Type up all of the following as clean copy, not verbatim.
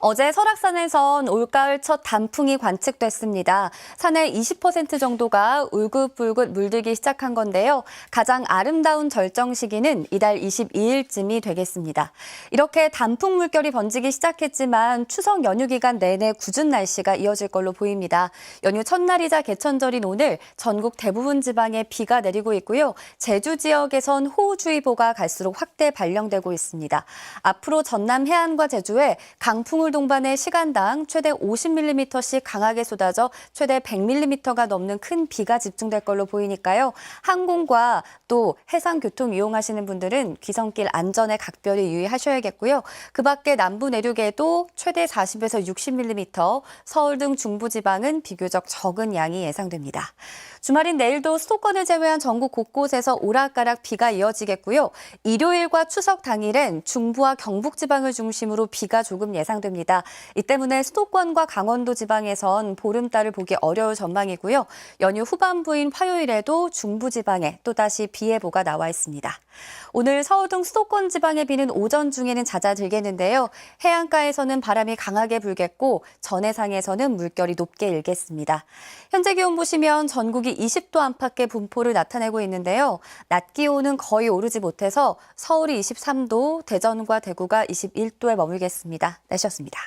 어제 설악산에선 올가을 첫 단풍이 관측됐습니다. 산의 20% 정도가 울긋불긋 물들기 시작한 건데요. 가장 아름다운 절정 시기는 이달 22일쯤이 되겠습니다. 이렇게 단풍 물결이 번지기 시작했지만 추석 연휴 기간 내내 궂은 날씨가 이어질 걸로 보입니다. 연휴 첫날이자 개천절인 오늘 전국 대부분 지방에 비가 내리고 있고요. 제주 지역에선 호우주의보가 갈수록 확대 발령되고 있습니다. 앞으로 전남 해안과 제주에 강풍을 동반해 시간당 최대 50mm씩 강하게 쏟아져 최대 100mm가 넘는 큰 비가 집중될 걸로 보이니까요. 항공과 또 해상 교통 이용하시는 분들은 귀성길 안전에 각별히 유의하셔야겠고요. 그 밖에 남부 내륙에도 최대 40에서 60mm, 서울 등 중부지방은 비교적 적은 양이 예상됩니다. 주말인 내일도 수도권을 제외한 전국 곳곳에서 오락가락 비가 이어지겠고요. 일요일과 추석 당일엔 중부와 경북 지방을 중심으로 비가 조금 예상됩니다. 이 때문에 수도권과 강원도 지방에선 보름달을 보기 어려울 전망이고요. 연휴 후반부인 화요일에도 중부 지방에 또다시 비 예보가 나와 있습니다. 오늘 서울 등 수도권 지방의 비는 오전 중에는 잦아들겠는데요. 해안가에서는 바람이 강하게 불겠고 전해상에서는 물결이 높게 일겠습니다. 현재 기온 보시면 전국이 20도 안팎의 분포를 나타내고 있는데요. 낮 기온은 거의 오르지 못해서 서울이 23도, 대전과 대구가 21도에 머물겠습니다. 날씨였습니다.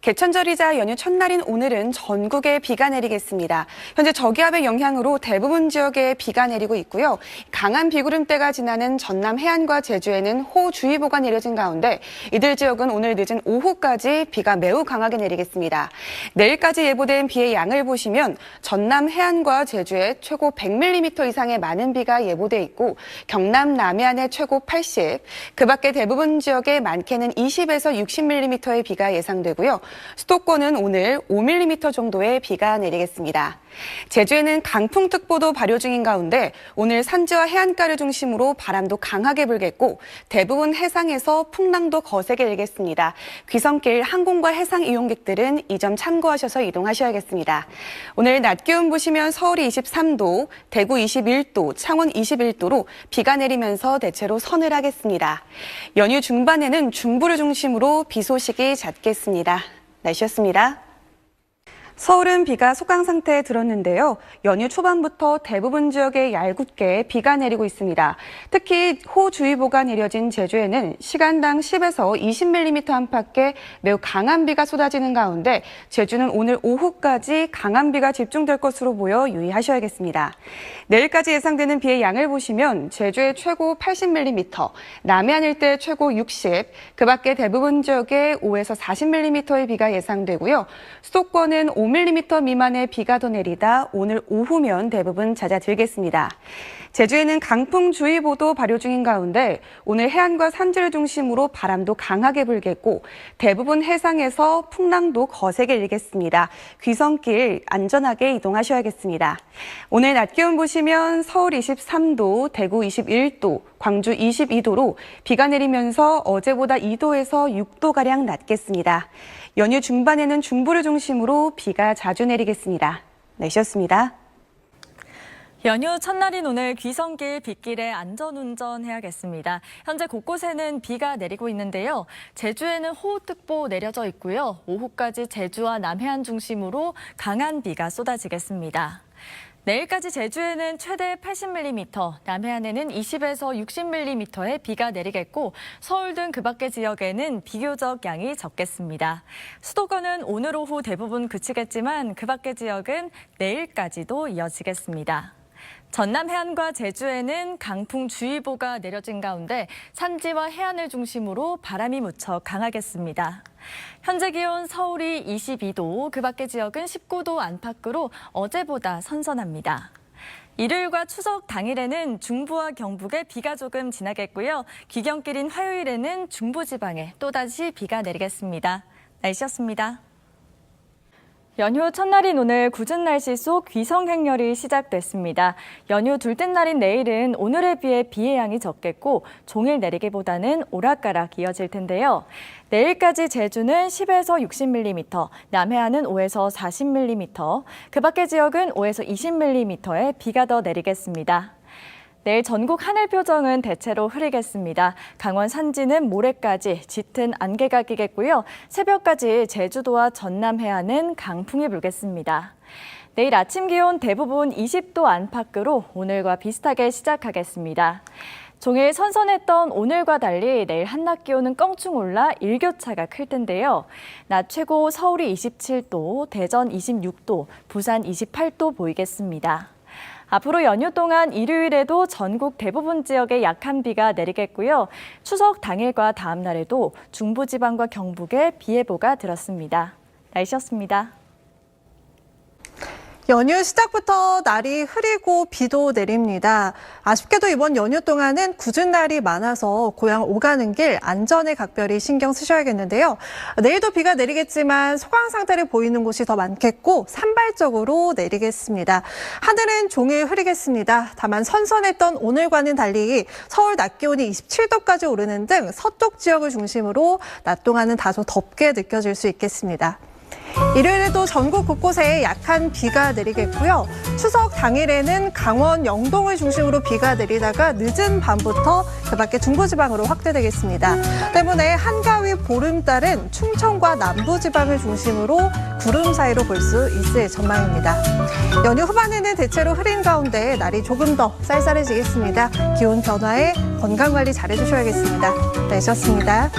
개천절이자 연휴 첫날인 오늘은 전국에 비가 내리겠습니다. 현재 저기압의 영향으로 대부분 지역에 비가 내리고 있고요. 강한 비구름대가 지나는 전남 해안과 제주에는 호우주의보가 내려진 가운데 이들 지역은 오늘 늦은 오후까지 비가 매우 강하게 내리겠습니다. 내일까지 예보된 비의 양을 보시면 전남 해안과 제주에 최고 100mm 이상의 많은 비가 예보돼 있고 경남 남해안에 최고 80, 그 밖에 대부분 지역에 많게는 20에서 60mm의 비가 예상되고요. 수도권은 오늘 5mm 정도의 비가 내리겠습니다. 제주에는 강풍특보도 발효 중인 가운데 오늘 산지와 해안가를 중심으로 바람도 강하게 불겠고 대부분 해상에서 풍랑도 거세게 일겠습니다. 귀성길 항공과 해상 이용객들은 이 점 참고하셔서 이동하셔야겠습니다. 오늘 낮 기온 보시면 서울이 23도, 대구 21도, 창원 21도로 비가 내리면서 대체로 서늘하겠습니다. 연휴 중반에는 중부를 중심으로 비 소식이 잦겠습니다. 날씨였습니다. 서울은 비가 소강 상태에 들었는데요. 연휴 초반부터 대부분 지역에 얄궂게 비가 내리고 있습니다. 특히 호우주의보가 내려진 제주에는 시간당 10에서 20mm 안팎의 매우 강한 비가 쏟아지는 가운데 제주는 오늘 오후까지 강한 비가 집중될 것으로 보여 유의하셔야겠습니다. 내일까지 예상되는 비의 양을 보시면 제주의 최고 80mm, 남해안 일대 최고 60, 그 밖에 대부분 지역에 5에서 40mm의 비가 예상되고요. 수도권은 5mm 미만의 비가 더 내리다 오늘 오후면 대부분 잦아들겠습니다. 제주에는 강풍주의보도 발효 중인 가운데 오늘 해안과 산지를 중심으로 바람도 강하게 불겠고 대부분 해상에서 풍랑도 거세게 일겠습니다. 귀성길 안전하게 이동하셔야겠습니다. 오늘 낮 기온 보시면 서울 23도, 대구 21도, 광주 22도로 비가 내리면서 어제보다 2도에서 6도가량 낮겠습니다. 연휴 중반에는 중부를 중심으로 비가 자주 내리겠습니다. 날씨였습니다. 연휴 첫날인 오늘 귀성길 빗길에 안전운전해야겠습니다. 현재 곳곳에는 비가 내리고 있는데요. 제주에는 호우특보 내려져 있고요. 오후까지 제주와 남해안 중심으로 강한 비가 쏟아지겠습니다. 내일까지 제주에는 최대 80mm, 남해안에는 20에서 60mm의 비가 내리겠고 서울 등 그 밖의 지역에는 비교적 양이 적겠습니다. 수도권은 오늘 오후 대부분 그치겠지만 그 밖의 지역은 내일까지도 이어지겠습니다. 전남 해안과 제주에는 강풍주의보가 내려진 가운데 산지와 해안을 중심으로 바람이 무척 강하겠습니다. 현재 기온 서울이 22도, 그 밖의 지역은 19도 안팎으로 어제보다 선선합니다. 일요일과 추석 당일에는 중부와 경북에 비가 조금 지나겠고요. 귀경길인 화요일에는 중부지방에 또다시 비가 내리겠습니다. 날씨였습니다. 연휴 첫날인 오늘 궂은 날씨 속 귀성 행렬이 시작됐습니다. 연휴 둘째 날인 내일은 오늘에 비해 비의 양이 적겠고 종일 내리기보다는 오락가락 이어질 텐데요. 내일까지 제주는 10에서 60mm, 남해안은 5에서 40mm, 그 밖의 지역은 5에서 20mm의 비가 더 내리겠습니다. 내일 전국 하늘 표정은 대체로 흐리겠습니다. 강원 산지는 모레까지 짙은 안개가 끼겠고요. 새벽까지 제주도와 전남 해안은 강풍이 불겠습니다. 내일 아침 기온 대부분 20도 안팎으로 오늘과 비슷하게 시작하겠습니다. 종일 선선했던 오늘과 달리 내일 한낮 기온은 껑충 올라 일교차가 클 텐데요. 낮 최고 서울이 27도, 대전 26도, 부산 28도 보이겠습니다. 앞으로 연휴 동안 일요일에도 전국 대부분 지역에 약한 비가 내리겠고요. 추석 당일과 다음 날에도 중부지방과 경북에 비 예보가 들었습니다. 날씨였습니다. 연휴 시작부터 날이 흐리고 비도 내립니다. 아쉽게도 이번 연휴 동안은 궂은 날이 많아서 고향 오가는 길 안전에 각별히 신경 쓰셔야겠는데요. 내일도 비가 내리겠지만 소강 상태를 보이는 곳이 더 많겠고 산발적으로 내리겠습니다. 하늘은 종일 흐리겠습니다. 다만 선선했던 오늘과는 달리 서울 낮 기온이 27도까지 오르는 등 서쪽 지역을 중심으로 낮 동안은 다소 덥게 느껴질 수 있겠습니다. 일요일에도 전국 곳곳에 약한 비가 내리겠고요. 추석 당일에는 강원 영동을 중심으로 비가 내리다가 늦은 밤부터 그 밖에 중부지방으로 확대되겠습니다. 때문에 한가위 보름달은 충청과 남부지방을 중심으로 구름 사이로 볼 수 있을 전망입니다. 연휴 후반에는 대체로 흐린 가운데 날이 조금 더 쌀쌀해지겠습니다. 기온 변화에 건강관리 잘해주셔야겠습니다. 날씨였습니다.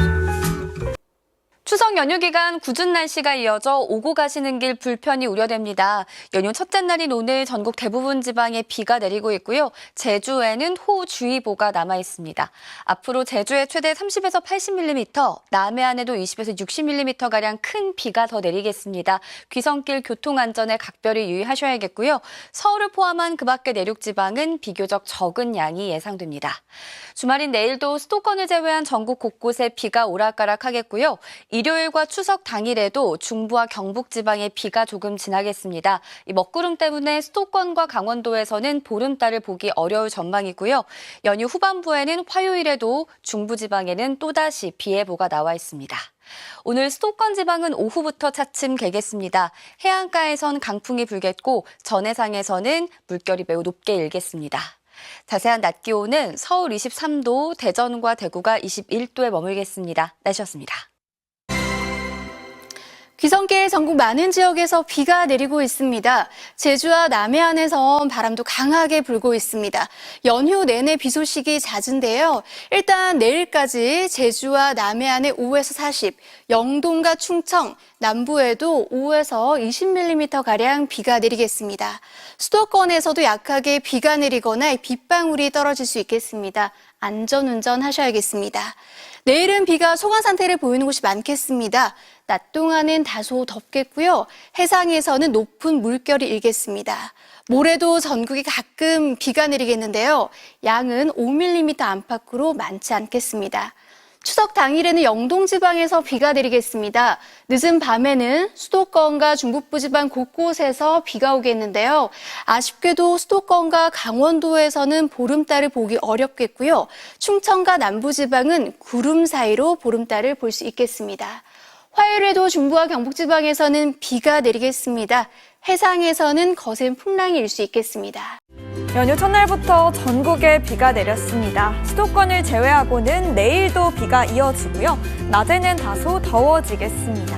추석 연휴 기간 궂은 날씨가 이어져 오고 가시는 길 불편이 우려됩니다. 연휴 첫째 날인 오늘 전국 대부분 지방에 비가 내리고 있고요. 제주에는 호우주의보가 남아 있습니다. 앞으로 제주에 최대 30에서 80mm, 남해안에도 20에서 60mm가량 큰 비가 더 내리겠습니다. 귀성길 교통안전에 각별히 유의하셔야겠고요. 서울을 포함한 그 밖의 내륙 지방은 비교적 적은 양이 예상됩니다. 주말인 내일도 수도권을 제외한 전국 곳곳에 비가 오락가락하겠고요. 일요일과 추석 당일에도 중부와 경북 지방에 비가 조금 지나겠습니다. 이 먹구름 때문에 수도권과 강원도에서는 보름달을 보기 어려울 전망이고요. 연휴 후반부에는 화요일에도 중부 지방에는 또다시 비 예보가 나와 있습니다. 오늘 수도권 지방은 오후부터 차츰 개겠습니다. 해안가에선 강풍이 불겠고 전해상에서는 물결이 매우 높게 일겠습니다. 자세한 낮 기온은 서울 23도, 대전과 대구가 21도에 머물겠습니다. 날씨였습니다. 귀성길 전국 많은 지역에서 비가 내리고 있습니다. 제주와 남해안에선 바람도 강하게 불고 있습니다. 연휴 내내 비 소식이 잦은데요. 일단 내일까지 제주와 남해안에 5에서 40, 영동과 충청, 남부에도 5에서 20mm가량 비가 내리겠습니다. 수도권에서도 약하게 비가 내리거나 빗방울이 떨어질 수 있겠습니다. 안전운전 하셔야겠습니다. 내일은 비가 소강 상태를 보이는 곳이 많겠습니다. 낮 동안은 다소 덥겠고요. 해상에서는 높은 물결이 일겠습니다. 모레도 전국에 가끔 비가 내리겠는데요. 양은 5mm 안팎으로 많지 않겠습니다. 추석 당일에는 영동 지방에서 비가 내리겠습니다. 늦은 밤에는 수도권과 중북부 지방 곳곳에서 비가 오겠는데요. 아쉽게도 수도권과 강원도에서는 보름달을 보기 어렵겠고요. 충청과 남부 지방은 구름 사이로 보름달을 볼 수 있겠습니다. 화요일에도 중부와 경북 지방에서는 비가 내리겠습니다. 해상에서는 거센 풍랑이 일 수 있겠습니다. 연휴 첫날부터 전국에 비가 내렸습니다. 수도권을 제외하고는 내일도 비가 이어지고요. 낮에는 다소 더워지겠습니다.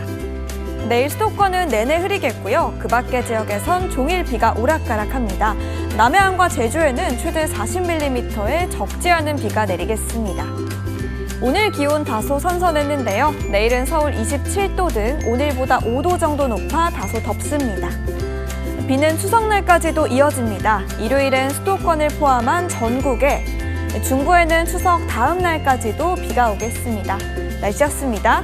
내일 수도권은 내내 흐리겠고요. 그 밖의 지역에선 종일 비가 오락가락합니다. 남해안과 제주에는 최대 40mm의 적지 않은 비가 내리겠습니다. 오늘 기온 다소 선선했는데요. 내일은 서울 27도 등 오늘보다 5도 정도 높아 다소 덥습니다. 비는 추석날까지도 이어집니다. 일요일엔 수도권을 포함한 전국에, 중부에는 추석 다음 날까지도 비가 오겠습니다. 날씨였습니다.